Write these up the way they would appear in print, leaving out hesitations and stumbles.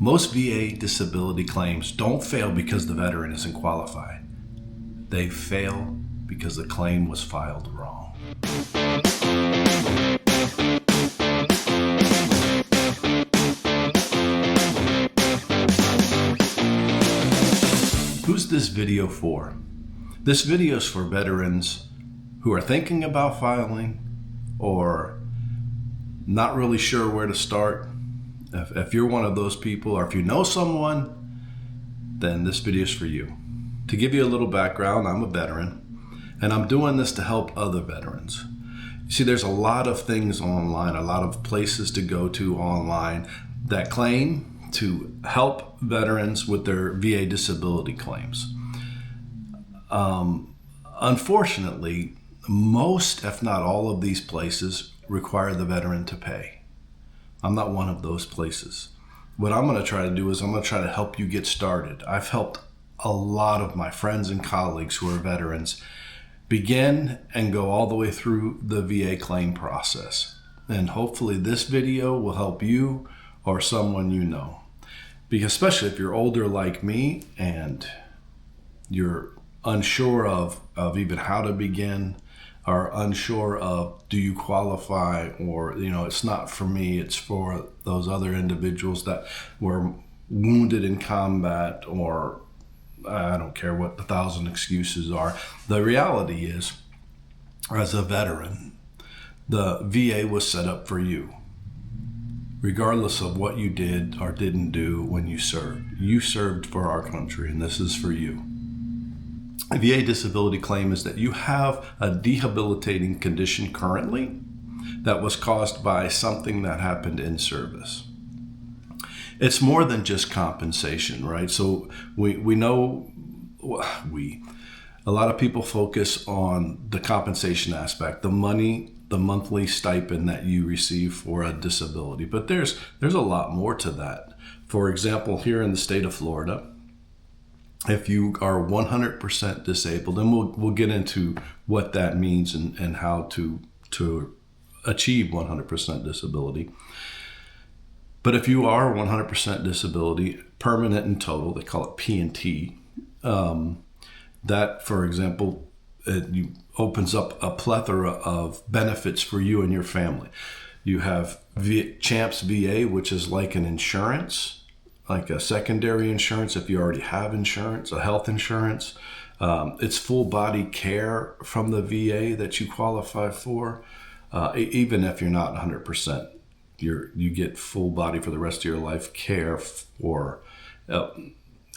Most VA disability claims don't fail because the veteran isn't qualified. They fail because the claim was filed wrong. Who's this video for? This video is for veterans who are thinking about filing or not really sure where to start. If you're one of those people, or if you know someone, then this video is for you. To give you a little background, I'm a veteran, and I'm doing this to help other veterans. You see, there's a lot of things online, a lot of places to go to online that claim to help veterans with their VA disability claims. Unfortunately, most, if not all of these places require the veteran to pay. I'm not one of those places. What I'm going to try to do is I'm going to try to help you get started. I've helped a lot of my friends and colleagues who are veterans begin and go all the way through the VA claim process. And hopefully this video will help you or someone you know. Because especially if you're older like me and you're unsure of even how to begin, are unsure of do you qualify, or it's not for me, it's for those other individuals that were wounded in combat, or I don't care what the 1,000 excuses are. The reality is, as a veteran, the VA was set up for you. Regardless of what you did or didn't do when you served. You served for our country, and this is for you. A VA disability claim is that you have a debilitating condition currently that was caused by something that happened in service. It's more than just compensation, right? So we know, a lot of people focus on the compensation aspect, the money, the monthly stipend that you receive for a disability. But there's a lot more to that. For example, here in the state of Florida, if you are 100% disabled, and we'll get into what that means and how to achieve 100% disability. But if you are 100% disability, permanent and total, they call it P&T, that, for example, it opens up a plethora of benefits for you and your family. You have CHAMPS VA, which is like an insurance, like a secondary insurance if you already have insurance, a health insurance. It's full body care from the VA that you qualify for. Even if you're not 100%, you get full body for the rest of your life care for,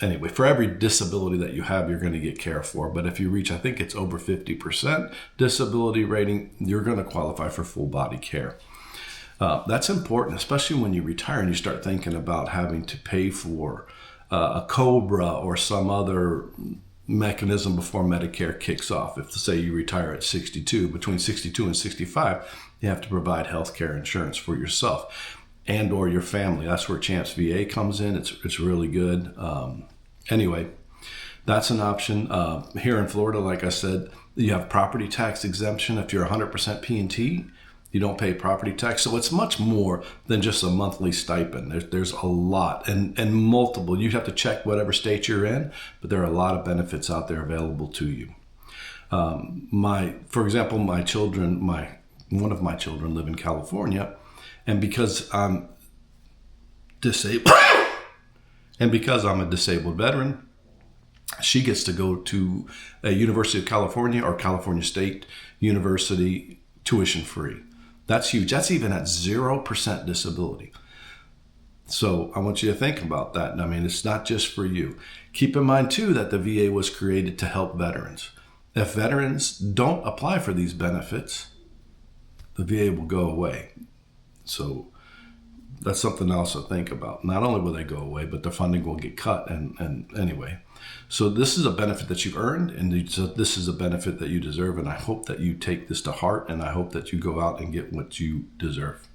anyway, for every disability that you have, you're going to get care for. But if you reach, I think it's over 50% disability rating, you're going to qualify for full body care. That's important, especially when you retire and you start thinking about having to pay for a COBRA or some other mechanism before Medicare kicks off. If, say, you retire at 62, between 62 and 65, you have to provide health care insurance for yourself and or your family. That's where CHAMPS VA comes in. It's really good. Anyway, that's an option. Here in Florida, like I said, you have property tax exemption. If you're 100% P&T, you don't pay property tax. So it's much more than just a monthly stipend. There's a lot and multiple. You have to check whatever state you're in, but there are a lot of benefits out there available to you. For example, one of my children live in California, and because I'm disabled, and because I'm a disabled veteran, she gets to go to a University of California or California State University tuition free. That's huge. That's even at 0% disability. So I want you to think about that. I mean, it's not just for you. Keep in mind, too, that the VA was created to help veterans. If veterans don't apply for these benefits, the VA will go away. So that's something else to think about. Not only will they go away, but the funding will get cut. And anyway, so this is a benefit that you've earned, and this is a benefit that you deserve. And I hope that you take this to heart, and I hope that you go out and get what you deserve.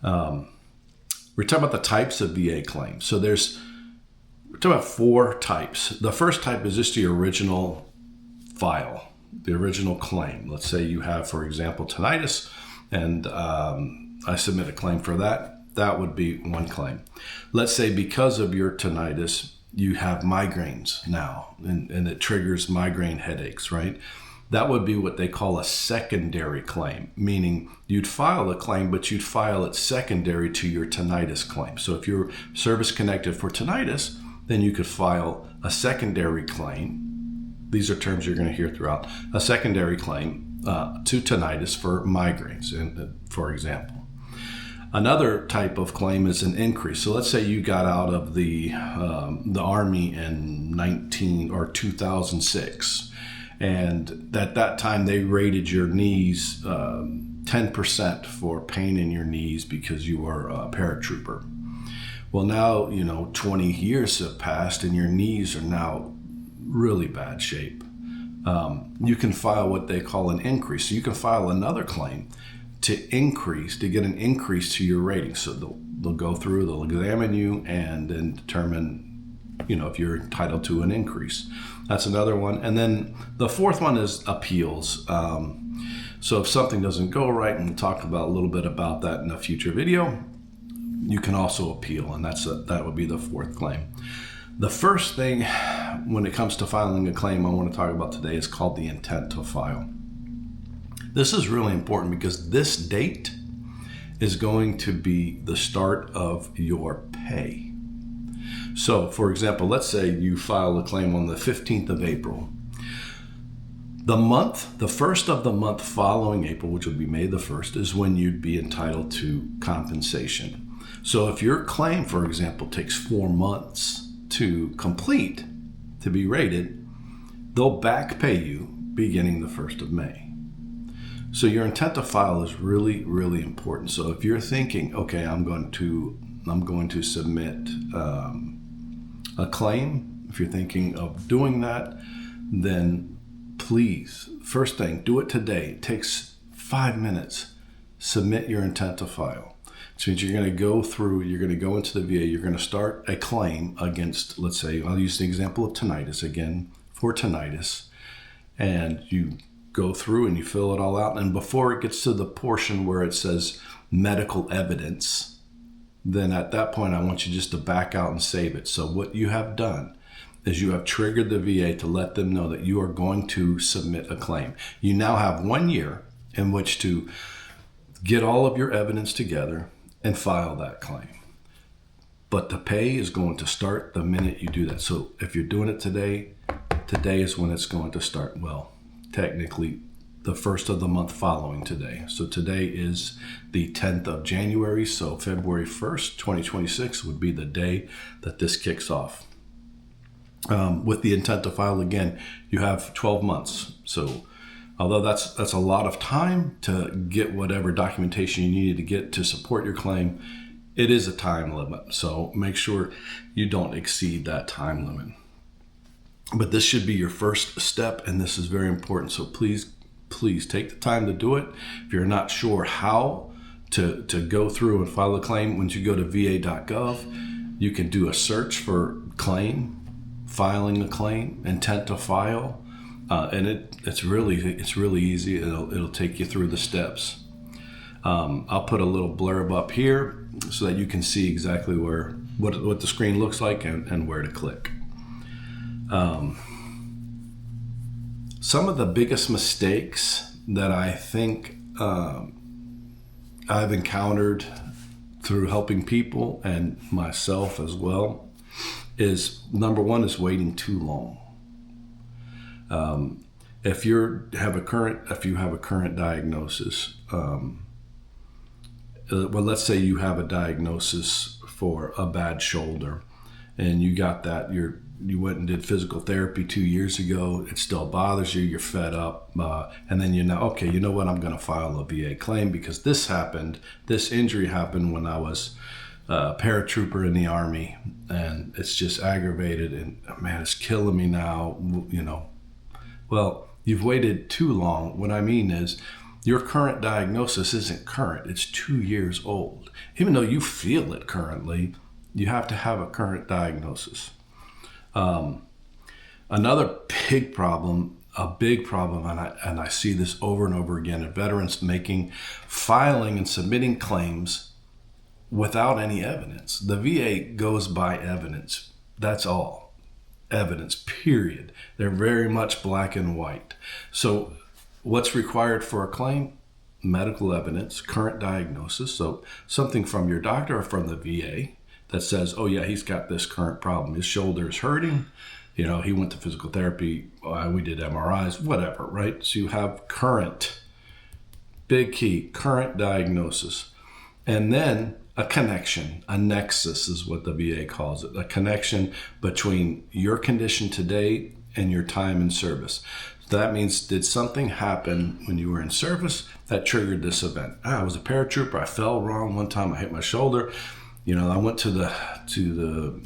We're talking about the types of VA claims. So we're talking about 4 types. The first type is just the original file, the original claim. Let's say you have, for example, tinnitus, and I submit a claim for that. That would be one claim. Let's say because of your tinnitus, you have migraines now, and it triggers migraine headaches, right? That would be what they call a secondary claim, meaning you'd file a claim, but you'd file it secondary to your tinnitus claim. So if you're service connected for tinnitus, then you could file a secondary claim. These are terms you're going to hear throughout. A secondary claim to tinnitus for migraines, for example. Another type of claim is an increase. So let's say you got out of the Army in 2006, and at that time they rated your knees 10% for pain in your knees because you were a paratrooper. Well, now 20 years have passed, and your knees are now really bad shape. You can file what they call an increase. So you can file another claim to get an increase to your rating. So they'll go through, they'll examine you, and then determine, if you're entitled to an increase. That's another one. And then the fourth one is appeals. So if something doesn't go right, and we'll talk about a little bit about that in a future video, you can also appeal, and that would be the fourth claim. The first thing when it comes to filing a claim I want to talk about today is called the intent to file. This is really important because this date is going to be the start of your pay. So, for example, let's say you file a claim on the 15th of April. The first of the month following April, which would be May the 1st, is when you'd be entitled to compensation. So if your claim, for example, takes 4 months to complete, to be rated, they'll back pay you beginning the 1st of May. So your intent to file is really, really important. So if you're thinking, okay, I'm going to submit a claim, if you're thinking of doing that, then please, first thing, do it today. It takes 5 minutes. Submit your intent to file. Which means you're going to go into the VA, you're going to start a claim against, let's say, I'll use the example of tinnitus again, for tinnitus, and you go through and you fill it all out. And before it gets to the portion where it says medical evidence, then at that point, I want you just to back out and save it. So what you have done is you have triggered the VA to let them know that you are going to submit a claim. You now have 1 year in which to get all of your evidence together and file that claim. But the pay is going to start the minute you do that. So if you're doing it today is when it's going to start. Well, technically the first of the month following today. So today is the 10th of January. So February 1st, 2026 would be the day that this kicks off. With the intent to file, again, you have 12 months. So although that's a lot of time to get whatever documentation you needed to get to support your claim, it is a time limit. So make sure you don't exceed that time limit. But this should be your first step, and this is very important. So please take the time to do it. If you're not sure how to go through and file a claim, once you go to va.gov, you can do a search for claim, filing a claim, intent to file, and it's really easy. It'll take you through the steps. I'll put a little blurb up here so that you can see exactly what the screen looks like and where to click. Some of the biggest mistakes that I think I've encountered through helping people and myself as well is, number one, is waiting too long. If you have a current diagnosis, well, let's say you have a diagnosis for a bad shoulder, and you got that, you went and did physical therapy 2 years ago, it still bothers you, you're fed up, and then okay, you know what, I'm going to file a VA claim because this injury happened when I was a paratrooper in the Army, and it's just aggravated, and man, it's killing me now, Well, you've waited too long. What I mean is, your current diagnosis isn't current, it's 2 years old. Even though you feel it currently, you have to have a current diagnosis. Another big problem, and I see this over and over again in veterans filing and submitting claims without any evidence. The VA goes by evidence. That's all. Evidence, period. They're very much black and white. So what's required for a claim? Medical evidence, current diagnosis. So something from your doctor or from the VA that says, oh yeah, he's got this current problem. His shoulder is hurting. You know, he went to physical therapy. We did MRIs, whatever, right? So you have current, big key, current diagnosis. And then a connection, a nexus is what the VA calls it, a connection between your condition today and your time in service. So that means, did something happen when you were in service that triggered this event? I was a paratrooper, I fell wrong one time, I hit my shoulder. You know, I went to the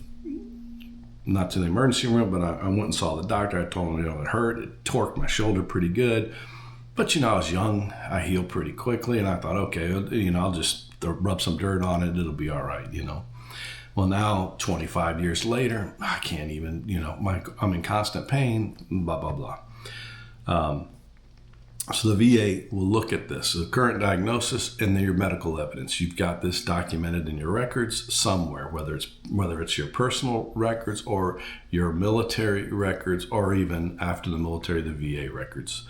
not to the emergency room, but I went and saw the doctor. I told him, you know, it hurt, it torqued my shoulder pretty good. But, you know, I was young, I healed pretty quickly, and I thought, okay, you know, I'll just rub some dirt on it, it'll be all right, you know. Well, now, 25 years later, I can't even, you know, I'm in constant pain, blah, blah, blah. So the VA will look at this, the current diagnosis and then your medical evidence. You've got this documented in your records somewhere, whether it's your personal records or your military records, or even after the military, the VA records.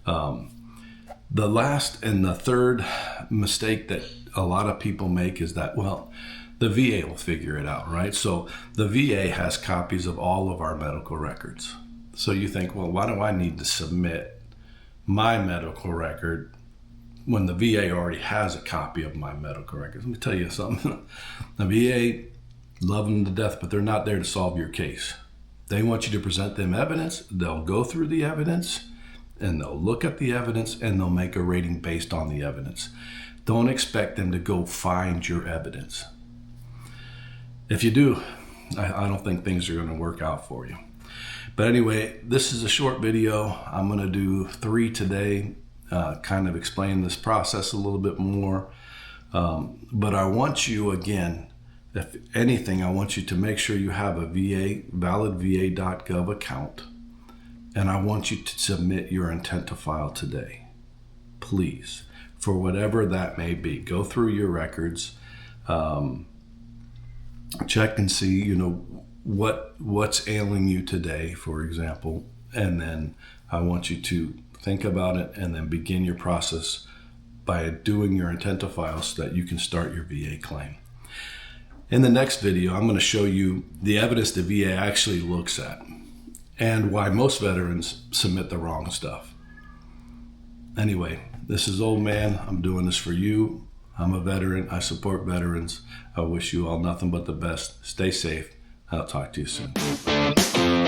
The last and the third mistake that a lot of people make is that, well, the VA will figure it out, right? So the VA has copies of all of our medical records. So you think, well, why do I need to submit my medical record when the VA already has a copy of my medical records? Let me tell you something. The VA, love them to death, but they're not there to solve your case. They want you to present them evidence. They'll go through the evidence, and they'll look at the evidence, and they'll make a rating based on the evidence. Don't expect them to go find your evidence. If you do, I don't think things are going to work out for you. But anyway, this is a short video. I'm going to do 3 today, kind of explain this process a little bit more. But I want you, again, if anything, I want you to make sure you have a valid va.gov account. And I want you to submit your intent to file today, please, for whatever that may be. Go through your records, check and see, you know, what's ailing you today, for example, and then I want you to think about it and then begin your process by doing your intent to file so that you can start your VA claim. In the next video, I'm going to show you the evidence the VA actually looks at and why most veterans submit the wrong stuff. Anyway, this is Old Man. I'm doing this for you. I'm a veteran. I support veterans. I wish you all nothing but the best. Stay safe. I'll talk to you soon.